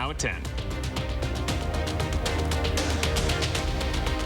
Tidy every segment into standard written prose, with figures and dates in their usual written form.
now at 10.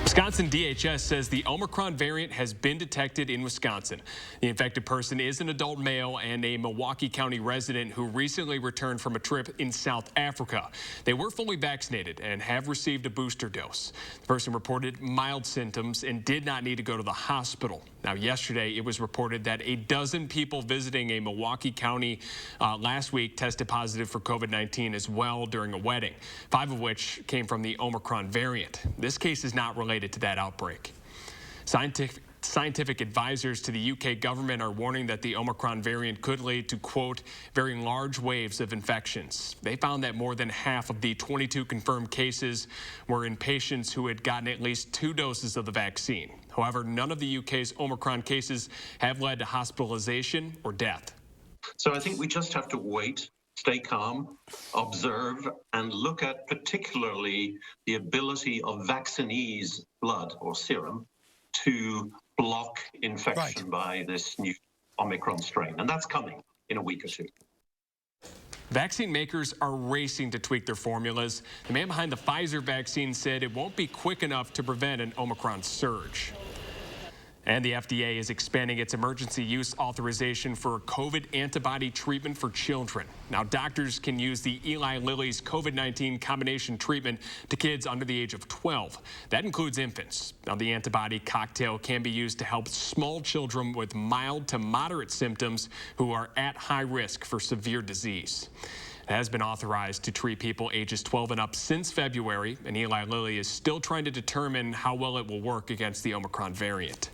Wisconsin DHS says the Omicron variant has been detected in Wisconsin. The infected person is an adult male and a Milwaukee County resident who recently returned from a trip in South Africa. They were fully vaccinated and have received a booster dose. The person reported mild symptoms and did not need to go to the hospital. Now, yesterday, it was reported that a dozen people visiting a Milwaukee County last week tested positive for COVID-19 as well during a wedding, 5 of which came from the Omicron variant. This case is not related to that outbreak. Scientific advisors to the UK government are warning that the Omicron variant could lead to, quote, very large waves of infections. They found that more than half of the 22 confirmed cases were in patients who had gotten at least 2 doses of the vaccine. However, none of the UK's Omicron cases have led to hospitalization or death. So I think we just have to wait, stay calm, observe, and look at particularly the ability of vaccinees' blood or serum to block infection by this new Omicron strain. And that's coming in a week or 2. Vaccine makers are racing to tweak their formulas. The man behind the Pfizer vaccine said it won't be quick enough to prevent an Omicron surge. And the FDA is expanding its emergency use authorization for COVID antibody treatment for children. Now, doctors can use the Eli Lilly's COVID-19 combination treatment to kids under the age of 12. That includes infants. Now, the antibody cocktail can be used to help small children with mild to moderate symptoms who are at high risk for severe disease. It has been authorized to treat people ages 12 and up since February, and Eli Lilly is still trying to determine how well it will work against the Omicron variant.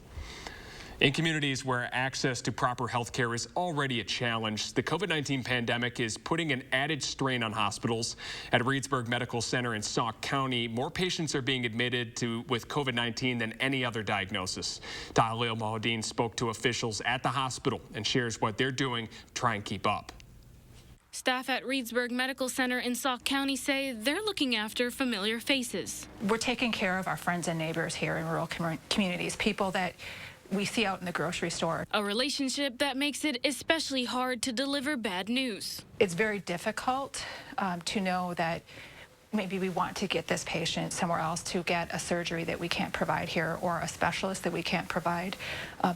In communities where access to proper health care is already a challenge, the COVID-19 pandemic is putting an added strain on hospitals. At Reedsburg Medical Center in Sauk County, more patients are being admitted with COVID-19 than any other diagnosis. Tahlil Mohadeen spoke to officials at the hospital and shares what they're doing to try and keep up. Staff at Reedsburg Medical Center in Sauk County say they're looking after familiar faces. We're taking care of our friends and neighbors here in rural communities, people that we see out in the grocery store. A relationship that makes it especially hard to deliver bad news. It's very difficult to know that maybe we want to get this patient somewhere else to get a surgery that we can't provide here or a specialist that we can't provide,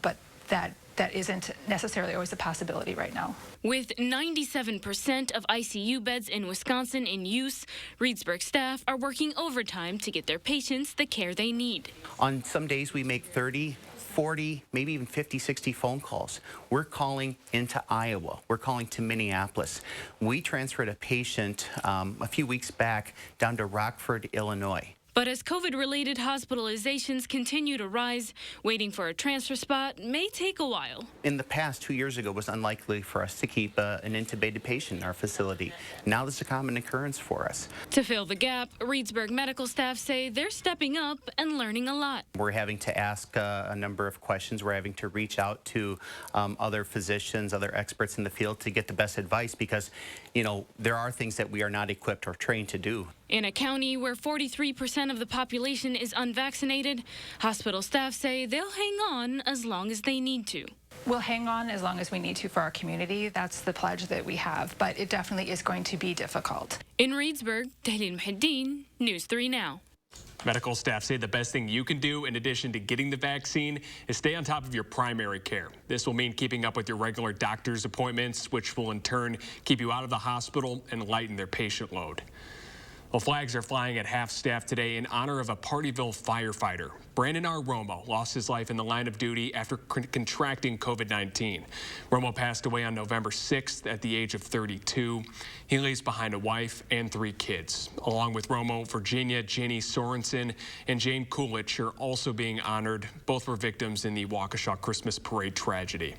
but that isn't necessarily always a possibility right now. With 97% of ICU beds in Wisconsin in use, Reedsburg staff are working overtime to get their patients the care they need. On some days we make 30, 40, maybe even 50, 60 phone calls. We're calling into Iowa. We're calling to Minneapolis. We transferred a patient a few weeks back down to Rockford, Illinois. But as COVID-related hospitalizations continue to rise, waiting for a transfer spot may take a while. In the past, 2 years ago, it was unlikely for us to keep an intubated patient in our facility. Now this is a common occurrence for us. To fill the gap, Reedsburg medical staff say they're stepping up and learning a lot. We're having to ask a number of questions. We're having to reach out to other physicians, other experts in the field to get the best advice because, you know, there are things that we are not equipped or trained to do. In a county where 43% of the population is unvaccinated, hospital staff say they'll hang on as long as they need to. We'll hang on as long as we need to for our community. That's the pledge that we have, but it definitely is going to be difficult. In Reedsburg, Jacqueline, News 3 Now. Medical staff say the best thing you can do in addition to getting the vaccine is stay on top of your primary care. This will mean keeping up with your regular doctor's appointments, which will in turn keep you out of the hospital and lighten their patient load. Well, flags are flying at half-staff today in honor of a Partyville firefighter. Brandon R. Romo lost his life in the line of duty after contracting COVID-19. Romo passed away on November 6th at the age of 32. He leaves behind a wife and 3 kids. Along with Romo, Virginia Janie Sorensen and Jane Coolidge are also being honored. Both were victims in the Waukesha Christmas Parade tragedy.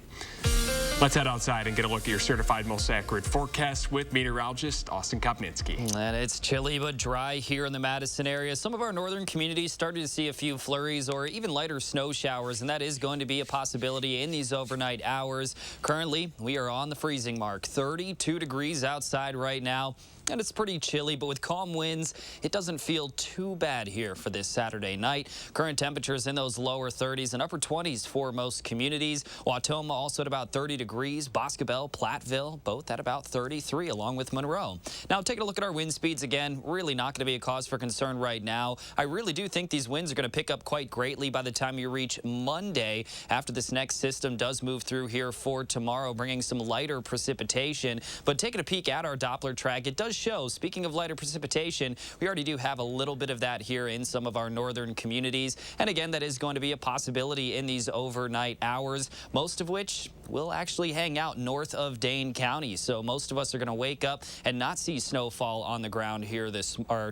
Let's head outside and get a look at your certified most accurate forecast with meteorologist Austin Kopnitsky. And it's chilly but dry here in the Madison area. Some of our northern communities started to see a few flurries or even lighter snow showers, and that is going to be a possibility in these overnight hours. Currently, we are on the freezing mark, 32 degrees outside right now. and it's pretty chilly, but with calm winds, it doesn't feel too bad here for this Saturday night. Current temperatures in those lower 30s and upper 20s for most communities. Wautoma also at about 30 degrees. Boscobel, Platteville, both at about 33, along with Monroe. Now, taking a look at our wind speeds again, really not going to be a cause for concern right now. I really do think these winds are going to pick up quite greatly by the time you reach Monday, after this next system does move through here for tomorrow, bringing some lighter precipitation. But taking a peek at our Doppler track, it does show, speaking of lighter precipitation, we already do have a little bit of that here in some of our northern communities. And again, that is going to be a possibility in these overnight hours, most of which will actually hang out north of Dane County. So most of us are going to wake up and not see snowfall on the ground here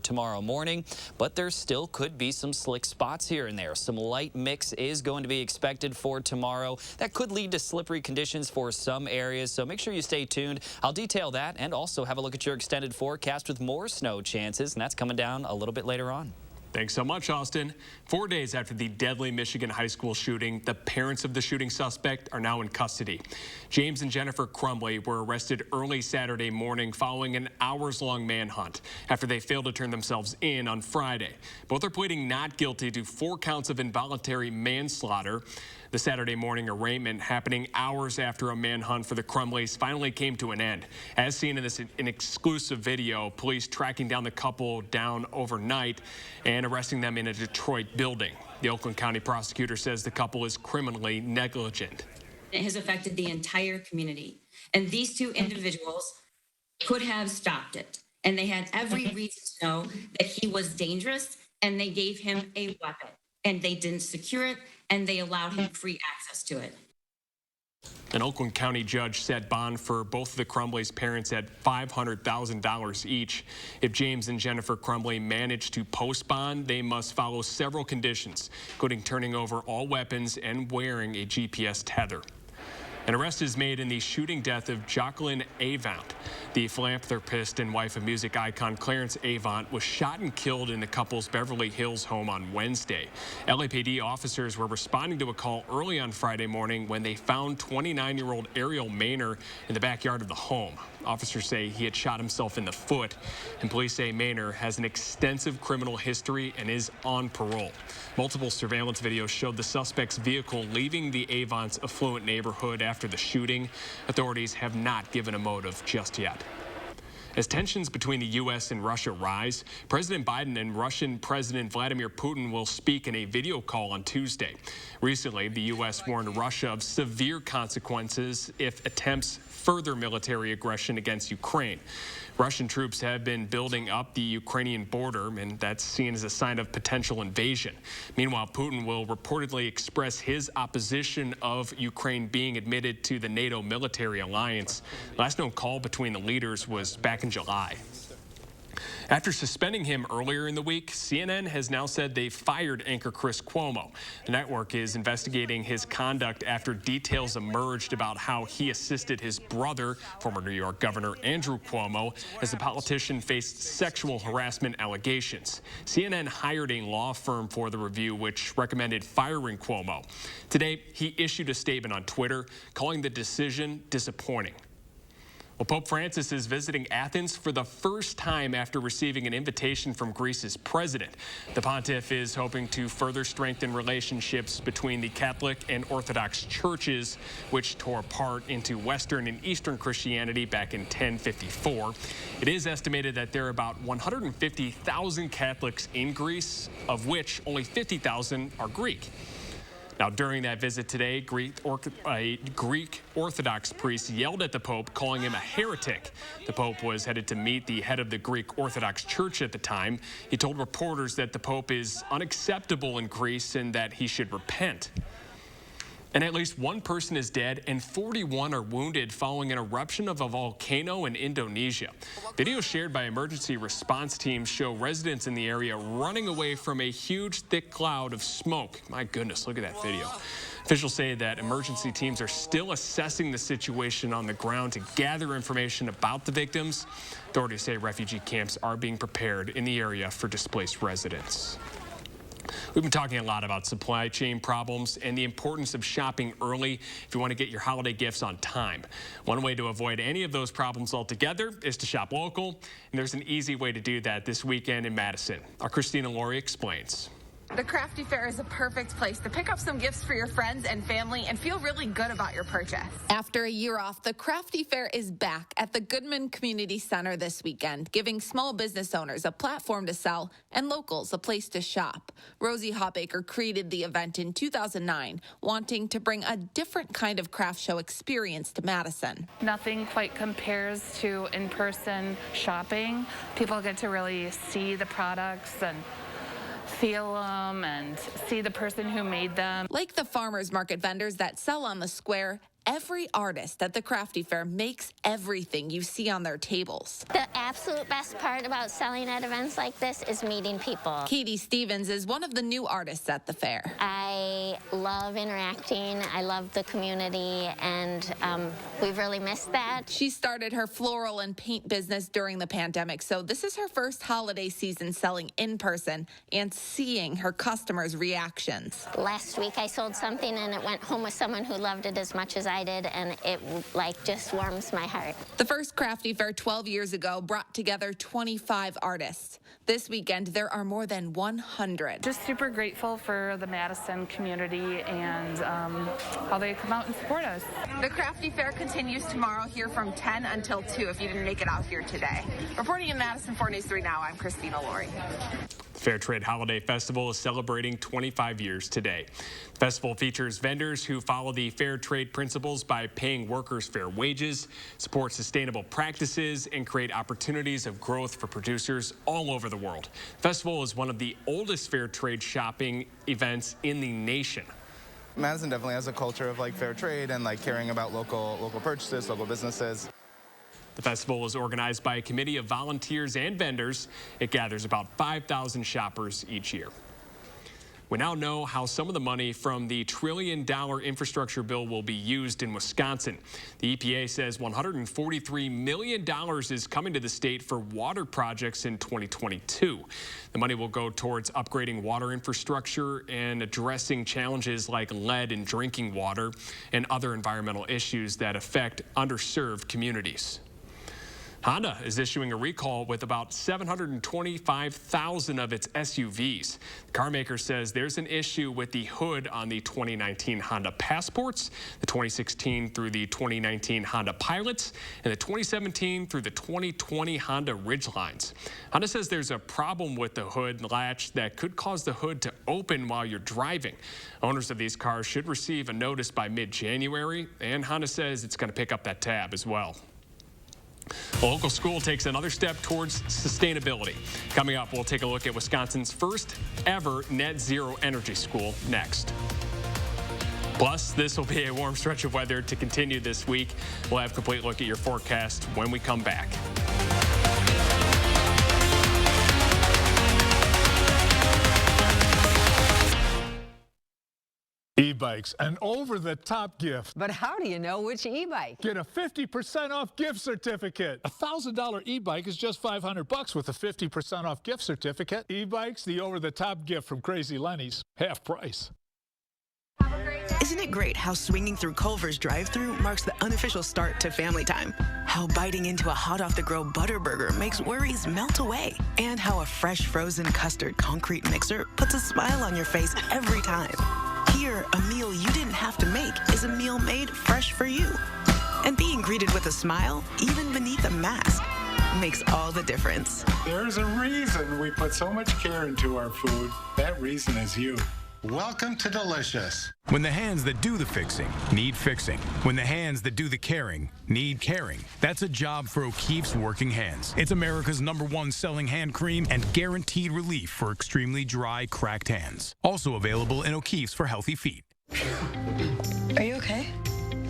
tomorrow morning, but there still could be some slick spots here and there. Some light mix is going to be expected for tomorrow. That could lead to slippery conditions for some areas, so make sure you stay tuned. I'll detail that and also have a look at your extended forecast with more snow chances, and that's coming down a little bit later on. Thanks so much, Austin. 4 days after the deadly Michigan high school shooting, the parents of the shooting suspect are now in custody. James and Jennifer Crumbley were arrested early Saturday morning following an hours-long manhunt after they failed to turn themselves in on Friday. Both are pleading not guilty to 4 counts of involuntary manslaughter. The Saturday morning arraignment happening hours after a manhunt for the Crumbleys finally came to an end. As seen in this exclusive video, police tracking down the couple down overnight and arresting them in a Detroit building. The Oakland County prosecutor says the couple is criminally negligent. It has affected the entire community. And these 2 individuals could have stopped it. And they had every reason to know that he was dangerous, and they gave him a weapon. And they didn't secure it, and they allowed him free access to it. An Oakland County judge set bond for both of the Crumbleys' parents at $500,000 each. If James and Jennifer Crumbley manage to post bond, they must follow several conditions, including turning over all weapons and wearing a GPS tether. An arrest is made in the shooting death of Jacqueline Avant. The philanthropist and wife of music icon Clarence Avant was shot and killed in the couple's Beverly Hills home on Wednesday. LAPD officers were responding to a call early on Friday morning when they found 29-year-old Ariel Maynor in the backyard of the home. Officers say he had shot himself in the foot, and police say Maynor has an extensive criminal history and is on parole. Multiple surveillance videos showed the suspect's vehicle leaving the Avon's affluent neighborhood after the shooting. Authorities have not given a motive just yet. As tensions between the U.S. and Russia rise, President Biden and Russian President Vladimir Putin will speak in a video call on Tuesday. Recently, the U.S. warned Russia of severe consequences if attempts further military aggression against Ukraine. Russian troops have been building up the Ukrainian border, and that's seen as a sign of potential invasion. Meanwhile, Putin will reportedly express his opposition of Ukraine being admitted to the NATO military alliance. Last known call between the leaders was back in July. After suspending him earlier in the week, CNN has now said they fired anchor Chris Cuomo. The network is investigating his conduct after details emerged about how he assisted his brother, former New York Governor Andrew Cuomo, as the politician faced sexual harassment allegations. CNN hired a law firm for the review, which recommended firing Cuomo. Today, he issued a statement on Twitter calling the decision disappointing. Well, Pope Francis is visiting Athens for the first time after receiving an invitation from Greece's president. The pontiff is hoping to further strengthen relationships between the Catholic and Orthodox churches, which tore apart into Western and Eastern Christianity back in 1054. It is estimated that there are about 150,000 Catholics in Greece, of which only 50,000 are Greek. Now, during that visit today, a Greek Orthodox priest yelled at the Pope, calling him a heretic. The Pope was headed to meet the head of the Greek Orthodox Church at the time. He told reporters that the Pope is unacceptable in Greece and that he should repent. And at least 1 person is dead and 41 are wounded following an eruption of a volcano in Indonesia. Videos shared by emergency response teams show residents in the area running away from a huge, thick cloud of smoke. My goodness, look at that video. Officials say that emergency teams are still assessing the situation on the ground to gather information about the victims. Authorities say refugee camps are being prepared in the area for displaced residents. We've been talking a lot about supply chain problems and the importance of shopping early if you want to get your holiday gifts on time. One way to avoid any of those problems altogether is to shop local, and there's an easy way to do that this weekend in Madison. Our Christina Laurie explains. The Crafty Fair is a perfect place to pick up some gifts for your friends and family and feel really good about your purchase. After a year off, the Crafty Fair is back at the Goodman Community Center this weekend, giving small business owners a platform to sell and locals a place to shop. Rosie Hopbaker created the event in 2009, wanting to bring a different kind of craft show experience to Madison. Nothing quite compares to in-person shopping. People get to really see the products and feel them and see the person who made them. Like the farmers market vendors that sell on the square, every artist at the Crafty Fair makes everything you see on their tables. The absolute best part about selling at events like this is meeting people. Katie Stevens is one of the new artists at the fair. I love interacting. I love the community, and we've really missed that. She started her floral and paint business during the pandemic, so this is her first holiday season selling in person and seeing her customers' reactions. Last week I sold something and it went home with someone who loved it as much as I did, and it just warms my heart. The first Crafty Fair 12 years ago brought together 25 artists. This weekend, there are more than 100. Just super grateful for the Madison community and how they come out and support us. The Crafty Fair continues tomorrow here from 10 until 2 if you didn't make it out here today. Reporting in Madison 4 News 3 Now, I'm Christina Laurie. Fair Trade Holiday Festival is celebrating 25 years today. The festival features vendors who follow the fair trade principles by paying workers fair wages, support sustainable practices, and create opportunities of growth for producers all over the world. The festival is one of the oldest fair trade shopping events in the nation. Madison definitely has a culture of fair trade and caring about local purchases, local businesses. The festival is organized by a committee of volunteers and vendors. It gathers about 5,000 shoppers each year. We now know how some of the money from the $1 trillion infrastructure bill will be used in Wisconsin. The EPA says $143 million is coming to the state for water projects in 2022. The money will go towards upgrading water infrastructure and addressing challenges like lead in drinking water and other environmental issues that affect underserved communities. Honda is issuing a recall with about 725,000 of its SUVs. The car maker says there's an issue with the hood on the 2019 Honda Passports, the 2016 through the 2019 Honda Pilots, and the 2017 through the 2020 Honda Ridgelines. Honda says there's a problem with the hood latch that could cause the hood to open while you're driving. Owners of these cars should receive a notice by mid-January, and Honda says it's going to pick up that tab as well. A local school takes another step towards sustainability. Coming up, we'll take a look at Wisconsin's first ever net zero energy school next. Plus, this will be a warm stretch of weather to continue this week. We'll have a complete look at your forecast when we come back. E-bikes, an over-the-top gift. But how do you know which e-bike? Get a 50% off gift certificate. A $1,000 e-bike is just $500 with a 50% off gift certificate. E-bikes, the over-the-top gift from Crazy Lenny's, half price. Isn't it great how swinging through Culver's drive-thru marks the unofficial start to family time? How biting into a hot-off-the-grill Butterburger makes worries melt away? And how a fresh frozen custard concrete mixer puts a smile on your face every time? Here, a meal you didn't have to make is a meal made fresh for you. And being greeted with a smile, even beneath a mask, makes all the difference. There's a reason we put so much care into our food. That reason is you. Welcome to Delicious. When the hands that do the fixing need fixing. When the hands that do the caring need caring. That's a job for O'Keeffe's Working Hands. It's America's #1 selling hand cream and guaranteed relief for extremely dry, cracked hands. Also available in O'Keeffe's for healthy feet. Are you okay?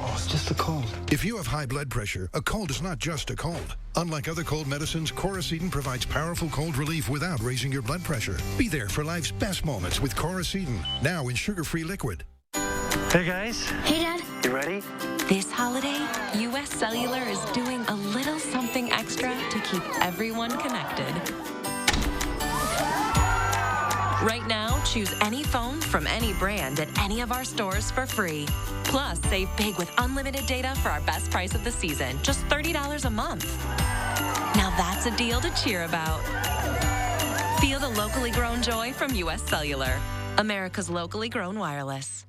Oh, it's just a cold. If you have high blood pressure, a cold is not just a cold. Unlike other cold medicines, Coracetin provides powerful cold relief without raising your blood pressure. Be there for life's best moments with Coracetin, now in sugar-free liquid. Hey, guys. Hey, Dad. You ready? This holiday, U.S. Cellular is doing a little something extra to keep everyone connected. Right now, Choose any phone from any brand at any of our stores for free. Plus, save big with unlimited data for our best price of the season, just $30 a month. Now that's a deal to cheer about. Feel the locally grown joy from U.S. Cellular, America's locally grown wireless.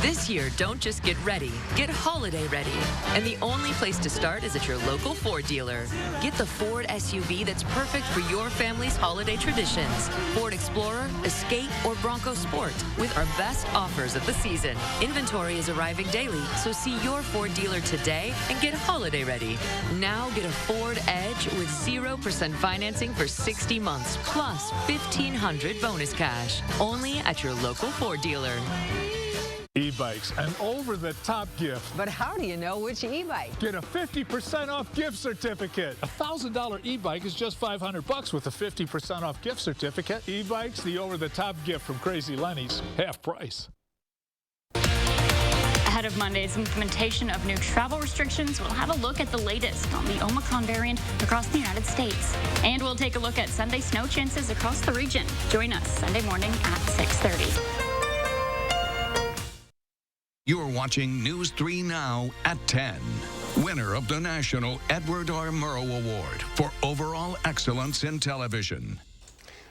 This year, don't just get ready, get holiday ready. And the only place to start is at your local Ford dealer. Get the Ford SUV that's perfect for your family's holiday traditions. Ford Explorer, Escape, or Bronco Sport with our best offers of the season. Inventory is arriving daily, so see your Ford dealer today and get holiday ready. Now get a Ford Edge with 0% financing for 60 months, plus $1,500 bonus cash. Only at your local Ford dealer. E-bikes, an over-the-top gift. But how do you know which e-bike? Get a 50% off gift certificate. A $1,000 e-bike is just $500 with a 50% off gift certificate. E-bikes, the over-the-top gift from Crazy Lenny's, half price. Ahead of Monday's implementation of new travel restrictions, we'll have a look at the latest on the Omicron variant across the United States. And we'll take a look at Sunday snow chances across the region. Join us Sunday morning at 6:30. You're watching News 3 Now at 10. Winner of the National Edward R. Murrow Award for Overall Excellence in Television.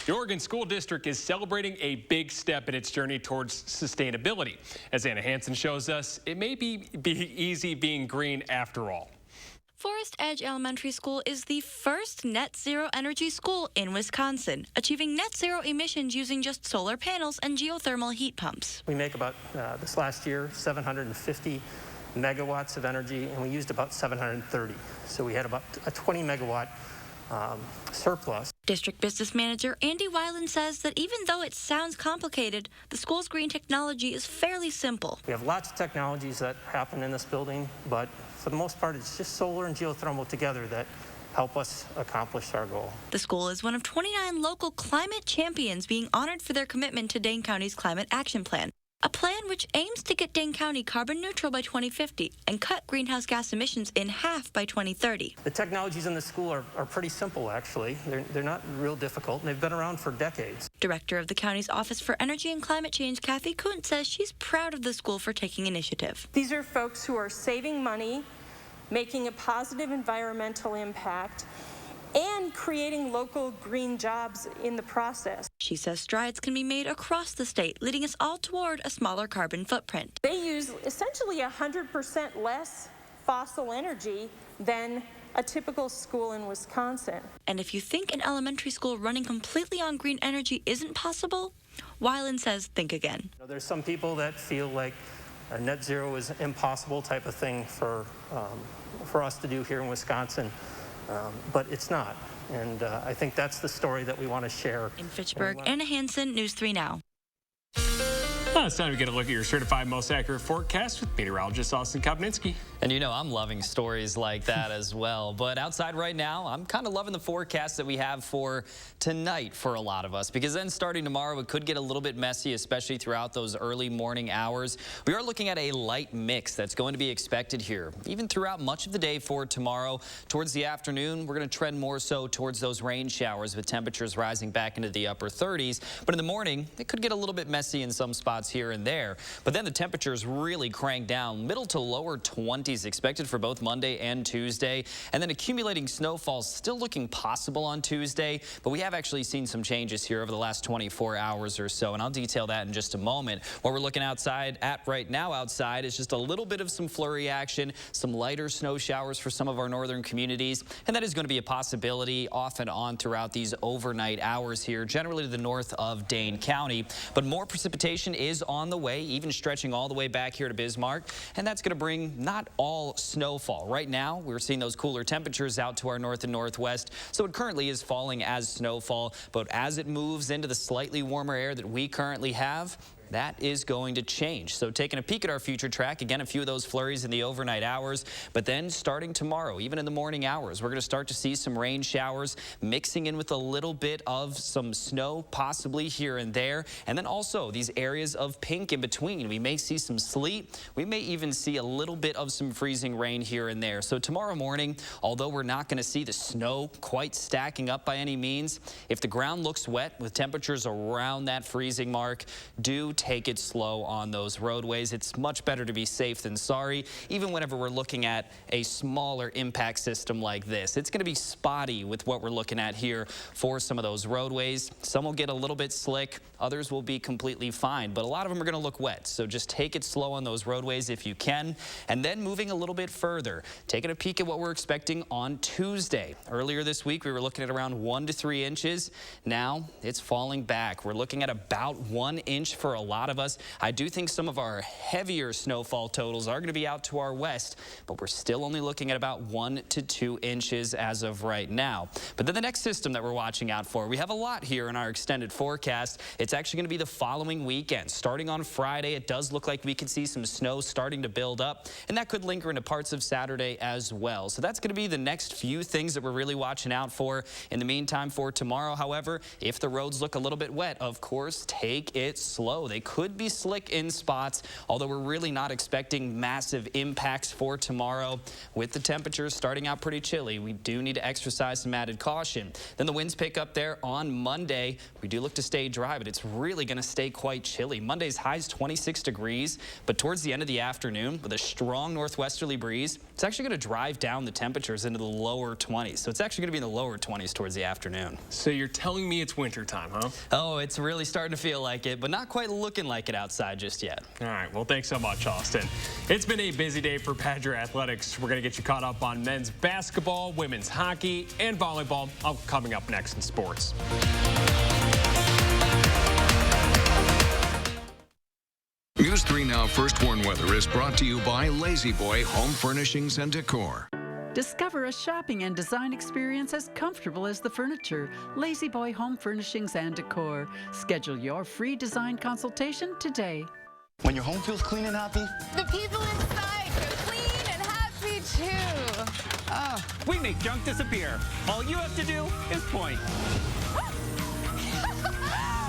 The Oregon School District is celebrating a big step in its journey towards sustainability. As Anna Hansen shows us, it may be easy being green after all. Forest Edge Elementary School is the first net zero energy school in Wisconsin, achieving net zero emissions using just solar panels and geothermal heat pumps. We make about, this last year, 750 megawatts of energy, and we used about 730. So we had about a 20 megawatt surplus. District Business Manager Andy Weiland says that even though it sounds complicated, the school's green technology is fairly simple. We have lots of technologies that happen in this building, but for the most part, it's just solar and geothermal together that help us accomplish our goal. The school is one of 29 local climate champions being honored for their commitment to Dane County's Climate Action Plan, a plan which aims to get Dane County carbon neutral by 2050 and cut greenhouse gas emissions in half by 2030. The technologies in the school are pretty simple, actually. They're not real difficult, and they've been around for decades. Director of the county's Office for Energy and Climate Change, Kathy Kuntz, says she's proud of the school for taking initiative. These are folks who are saving money, making a positive environmental impact, and creating local green jobs in the process. She says strides can be made across the state, leading us all toward a smaller carbon footprint. They use essentially 100% less fossil energy than a typical school in Wisconsin. And if you think an elementary school running completely on green energy isn't possible, Weiland says think again. There's some people that feel like a net zero is impossible type of thing for us to do here in Wisconsin. But it's not, and I think that's the story that we want to share. In Fitchburg, Anna Hansen, News 3 Now. It's time to get a look at your certified most accurate forecast with meteorologist Austin Kopninski. And you know, I'm loving stories like that as well. But outside right now, I'm kind of loving the forecast that we have for tonight for a lot of us, because then starting tomorrow, it could get a little bit messy, especially throughout those early morning hours. We are looking at a light mix that's going to be expected here, even throughout much of the day for tomorrow. Towards the afternoon, we're going to trend more so towards those rain showers with temperatures rising back into the upper 30s. But in the morning, it could get a little bit messy in some spots here and there. But then the temperatures really crank down, middle to lower 20s expected for both Monday and Tuesday. And then accumulating snowfall still looking possible on Tuesday, but we have actually seen some changes here over the last 24 hours or so, and I'll detail that in just a moment. What we're looking outside at right now outside is just a little bit of some flurry action, some lighter snow showers for some of our northern communities, and that is going to be a possibility off and on throughout these overnight hours here, generally to the north of Dane County. But more precipitation is on the way, even stretching all the way back here to Bismarck, and that's going to bring not all snowfall. Right now, we're seeing those cooler temperatures out to our north and northwest, so it currently is falling as snowfall, but as it moves into the slightly warmer air that we currently have, that is going to change. So taking a peek at our future track, again, a few of those flurries in the overnight hours, but then starting tomorrow, even in the morning hours, we're going to start to see some rain showers mixing in with a little bit of some snow, possibly here and there. And then also these areas of pink in between. We may see some sleet. We may even see a little bit of some freezing rain here and there. So tomorrow morning, although we're not going to see the snow quite stacking up by any means, if the ground looks wet with temperatures around that freezing mark, do take it slow on those roadways. It's much better to be safe than sorry, even whenever we're looking at a smaller impact system like this. It's going to be spotty with what we're looking at here for some of those roadways. Some will get a little bit slick, others will be completely fine, but a lot of them are going to look wet. So just take it slow on those roadways if you can. And then moving a little bit further, taking a peek at what we're expecting on Tuesday. Earlier this week, we were looking at around 1 to 3 inches. Now it's falling back. We're looking at about 1 inch for a lot of us. I do think some of our heavier snowfall totals are going to be out to our west, but we're still only looking at about 1 to 2 inches as of right now. But then the next system that we're watching out for, we have a lot here in our extended forecast. It's actually going to be the following weekend. Starting on Friday, it does look like we could see some snow starting to build up, and that could linger into parts of Saturday as well. So that's going to be the next few things that we're really watching out for. In the meantime, for tomorrow, however, if the roads look a little bit wet, of course, take it slow. They could be slick in spots, although we're really not expecting massive impacts for tomorrow. With the temperatures starting out pretty chilly, we do need to exercise some added caution. Then the winds pick up there on Monday. We do look to stay dry, but it's really going to stay quite chilly. Monday's high is 26 degrees, but towards the end of the afternoon, with a strong northwesterly breeze, it's actually going to drive down the temperatures into the lower 20s. So it's actually going to be in the lower 20s towards the afternoon. So you're telling me it's wintertime, huh? Oh, it's really starting to feel like it, but not quite looking like it outside just yet. All right, well, thanks so much, Austin. It's been a busy day for Badger Athletics. We're going to get you caught up on men's basketball, women's hockey, and volleyball, all coming up next in sports. News 3 Now First Warn Weather is brought to you by Lazy Boy Home Furnishings and Decor. Discover a shopping and design experience as comfortable as the furniture. Lazy Boy Home Furnishings and Decor. Schedule your free design consultation today. When your home feels clean and happy, the people inside feel clean and happy too. We make junk disappear. All you have to do is point.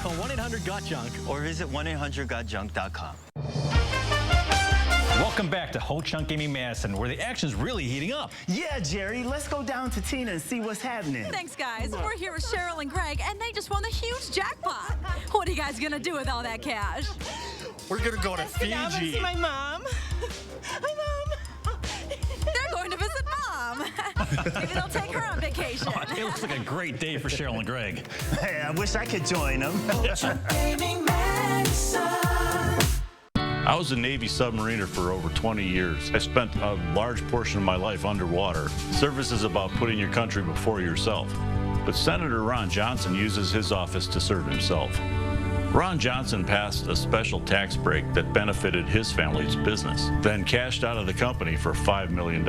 Call 1-800-GOT-JUNK or visit 1-800-GOTJUNK.com. Welcome back to Ho Chunk Gaming Madison, where the action's really heating up. Yeah, Jerry, let's go down to Tina and see what's happening. Thanks, guys. We're here with Cheryl and Greg, and they just won the huge jackpot. What are you guys gonna do with all that cash? We're gonna go to Fiji. See my mom. My mom. They're going to visit mom. Maybe they'll take her on vacation. Oh, it looks like a great day for Cheryl and Greg. Hey, I wish I could join them. I was a Navy submariner for over 20 years. I spent a large portion of my life underwater. Service is about putting your country before yourself. But Senator Ron Johnson uses his office to serve himself. Ron Johnson passed a special tax break that benefited his family's business, then cashed out of the company for $5 million.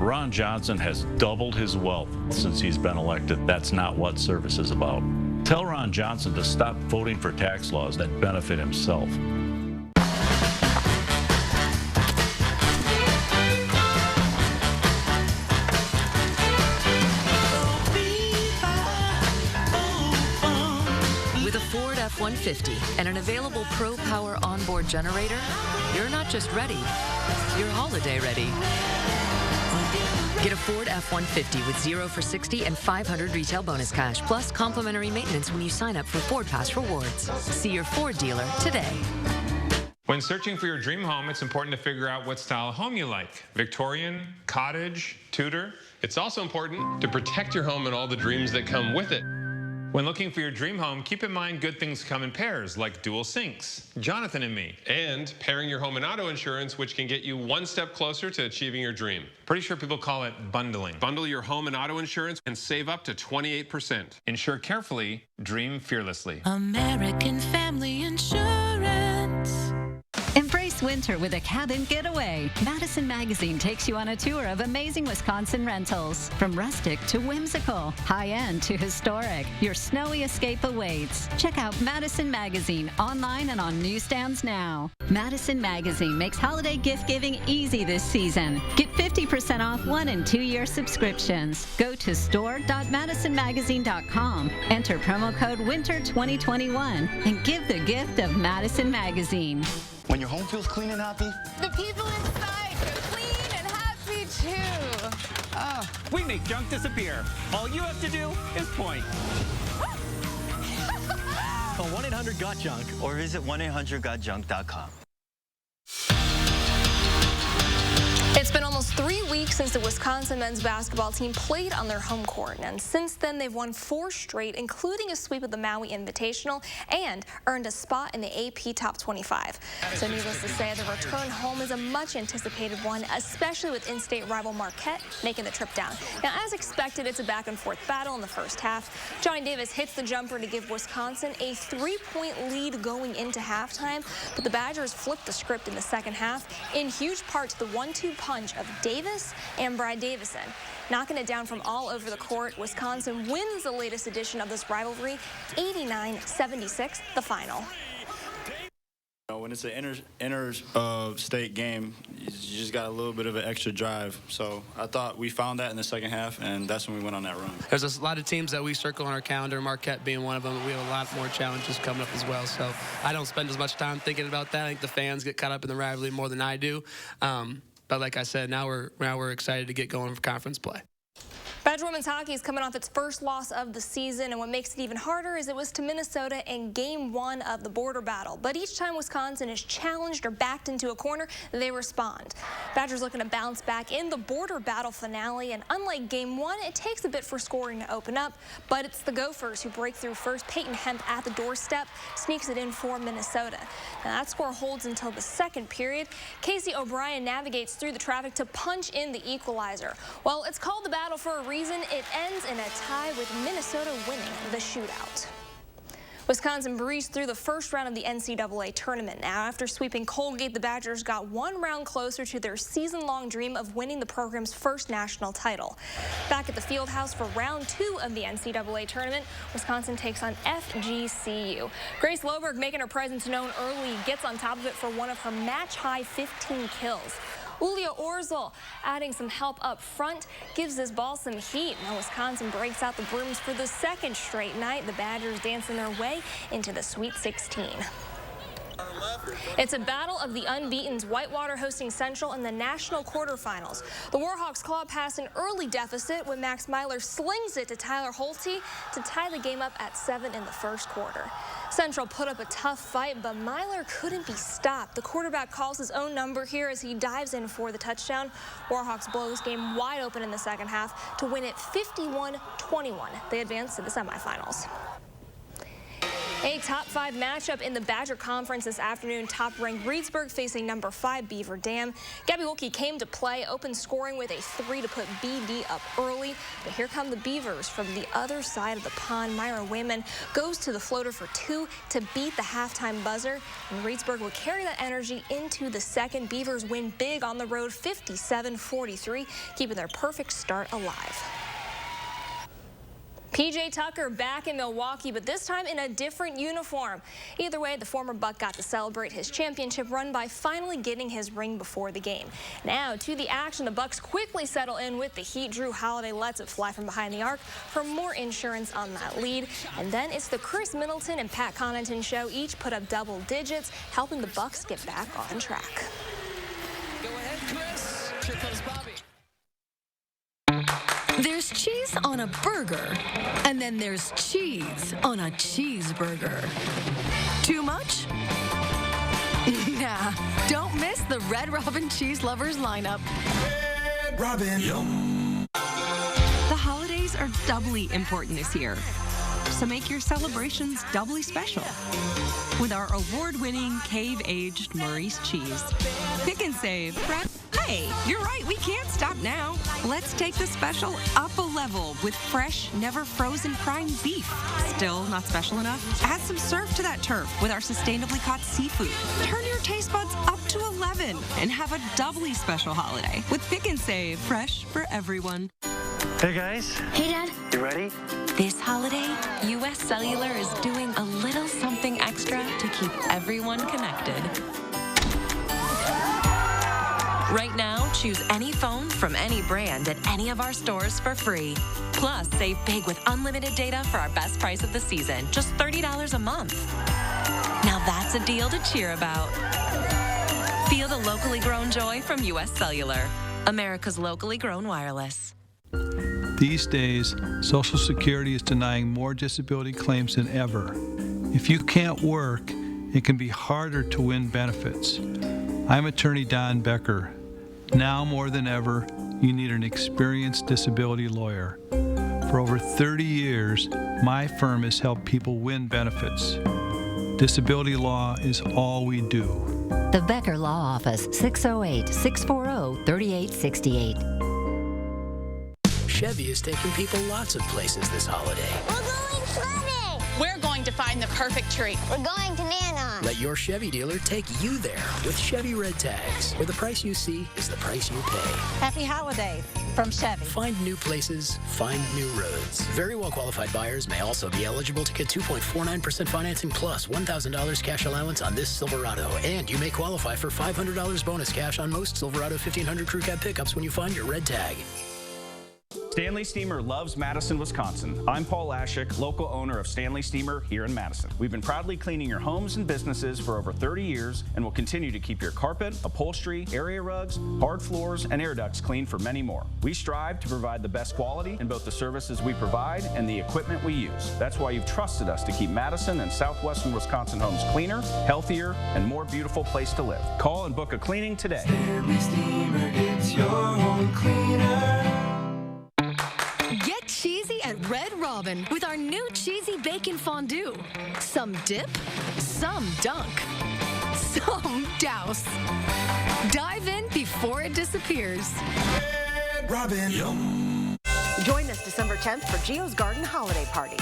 Ron Johnson has doubled his wealth since he's been elected. That's not what service is about. Tell Ron Johnson to stop voting for tax laws that benefit himself. F-150 and an available Pro Power onboard generator, you're not just ready, you're holiday ready. Get a Ford F-150 with 0 for 60 and 500 retail bonus cash, plus complimentary maintenance when you sign up for Ford Pass Rewards. See your Ford dealer today. When searching for your dream home, it's important to figure out what style of home you like. Victorian, cottage, Tudor. It's also important to protect your home and all the dreams that come with it. When looking for your dream home, keep in mind good things come in pairs, like dual sinks, Jonathan and me, and pairing your home and auto insurance, which can get you one step closer to achieving your dream. Pretty sure people call it bundling. Bundle your home and auto insurance and save up to 28%. Insure carefully, dream fearlessly. American Family Insurance. Embrace winter with a cabin getaway. Madison Magazine takes you on a tour of amazing Wisconsin rentals. From rustic to whimsical, high-end to historic, your snowy escape awaits. Check out Madison Magazine online and on newsstands now. Madison Magazine makes holiday gift-giving easy this season. Get 50% off 1- and 2-year subscriptions. Go to store.madisonmagazine.com, enter promo code WINTER2021, and give the gift of Madison Magazine. When your home feels clean and happy, The people inside feel clean and happy too. We make junk disappear. All you have to do is point. call 1-800-GOT-JUNK or visit 1-800-GOTJUNK.com. It's been almost 3 weeks since the Wisconsin men's basketball team played on their home court, and since then they've won 4 straight, including a sweep of the Maui Invitational, and earned a spot in the AP Top 25. So needless to say, the return home is a much-anticipated one, especially with in-state rival Marquette making the trip down. Now, as expected, it's a back-and-forth battle in the first half. Johnny Davis hits the jumper to give Wisconsin a 3-point lead going into halftime, but the Badgers flipped the script in the second half, in huge part to the 1-2 punch of Davis and Brad Davison. Knocking it down from all over the court, Wisconsin wins the latest edition of this rivalry, 89-76, the final. When it's an inter-state game, you just got a little bit of an extra drive. So I thought we found that in the second half, and that's when we went on that run. There's a lot of teams that we circle on our calendar, Marquette being one of them. We have a lot more challenges coming up as well. So I don't spend as much time thinking about that. I think the fans get caught up in the rivalry more than I do. But like I said, now we're excited to get going for conference play. Badger women's hockey is coming off its first loss of the season, and what makes it even harder is it was to Minnesota in Game 1 of the border battle. But each time Wisconsin is challenged or backed into a corner, they respond. Badgers looking to bounce back in the border battle finale, and unlike Game 1, it takes a bit for scoring to open up, but it's the Gophers who break through first. Peyton Hemp at the doorstep sneaks it in for Minnesota. Now that score holds until the second period. Casey O'Brien navigates through the traffic to punch in the equalizer. Well, it's called the battle for a reason. It ends in a tie with Minnesota winning the shootout. Wisconsin breezed through the first round of the NCAA tournament. Now, after sweeping Colgate, the Badgers got 1 round closer to their season-long dream of winning the program's first national title. Back at the Fieldhouse for round 2 of the NCAA tournament, Wisconsin takes on FGCU. Grace Loberg, making her presence known early, gets on top of it for one of her match-high 15 kills. Ulia Orzel adding some help up front, gives this ball some heat. Now Wisconsin breaks out the brooms for the second straight night. The Badgers dancing their way into the Sweet 16. It's a battle of the unbeatens, Whitewater hosting Central in the national quarterfinals. The Warhawks claw past an early deficit when Max Myler slings it to Tyler Holte to tie the game up at 7 in the first quarter. Central put up a tough fight, but Myler couldn't be stopped. The quarterback calls his own number here as he dives in for the touchdown. Warhawks blow this game wide open in the second half to win it 51-21. They advance to the semifinals. A top 5 matchup in the Badger Conference this afternoon. Top-ranked Reedsburg facing number 5 Beaver Dam. Gabby Wilkie came to play, open scoring with a 3 to put BD up early. But here come the Beavers from the other side of the pond. Myra Wayman goes to the floater for 2 to beat the halftime buzzer. And Reedsburg will carry that energy into the second. Beavers win big on the road, 57-43, keeping their perfect start alive. PJ Tucker back in Milwaukee, but this time in a different uniform. Either way, the former Buck got to celebrate his championship run by finally getting his ring before the game. Now to the action, the Bucks quickly settle in with the heat. Drew Holiday lets it fly from behind the arc for more insurance on that lead. And then it's the Chris Middleton and Pat Connaughton show. Each put up double digits, helping the Bucks get back on track. Go ahead, Chris. Here comes Bobby. There's cheese on a burger, and then there's cheese on a cheeseburger. Too much? Nah, don't miss the Red Robin Cheese Lovers lineup. Red Robin. Yum. The holidays are doubly important this year, so make your celebrations doubly special with our award-winning cave-aged Maurice cheese. Pick and save. Hey, you're right. We can't stop now. Let's take the special up a level with fresh, never frozen prime beef. Still not special enough? Add some surf to that turf with our sustainably caught seafood. Turn your taste buds up to 11 and have a doubly special holiday with Pick and Save, fresh for everyone. Hey, guys. Hey, Dad. You ready? This holiday, U.S. Cellular is doing a little something extra to keep everyone connected. Right now, choose any phone from any brand at any of our stores for free. Plus, save big with unlimited data for our best price of the season, just $30 a month. Now that's a deal to cheer about. Feel the locally grown joy from U.S. Cellular, America's locally grown wireless. These days, Social Security is denying more disability claims than ever. If you can't work, it can be harder to win benefits. I'm attorney Don Becker. Now more than ever, you need an experienced disability lawyer. For over 30 years, my firm has helped people win benefits. Disability law is all we do. The Becker Law Office, 608-640-3868. Chevy is taking people lots of places this holiday. We're going sledding. We're going to find the perfect tree. We're going to Nana. Let your Chevy dealer take you there with Chevy Red Tags, where the price you see is the price you pay. Happy holidays from Chevy. Find new places, find new roads. Very well qualified buyers may also be eligible to get 2.49% financing plus $1,000 cash allowance on this Silverado. And you may qualify for $500 bonus cash on most Silverado 1500 Crew Cab pickups when you find your red tag. Stanley Steamer loves Madison, Wisconsin. I'm Paul Lashik, local owner of Stanley Steamer here in Madison. We've been proudly cleaning your homes and businesses for over 30 years and will continue to keep your carpet, upholstery, area rugs, hard floors, and air ducts clean for many more. We strive to provide the best quality in both the services we provide and the equipment we use. That's why you've trusted us to keep Madison and southwestern Wisconsin homes cleaner, healthier, and more beautiful place to live. Call and book a cleaning today. Stanley Steamer gets your home cleaner. Get cheesy at Red Robin with our new cheesy bacon fondue. Some dip, some dunk, some douse. Dive in before it disappears. Red Robin. Yum. Join us December 10th for Gio's Garden Holiday Party.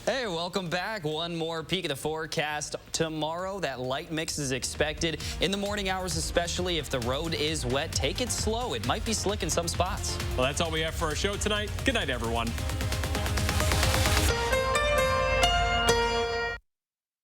Hey, welcome back. One more peek at the forecast. Tomorrow, that light mix is expected. In the morning hours, especially if the road is wet, take it slow. It might be slick in some spots. Well, that's all we have for our show tonight. Good night, everyone.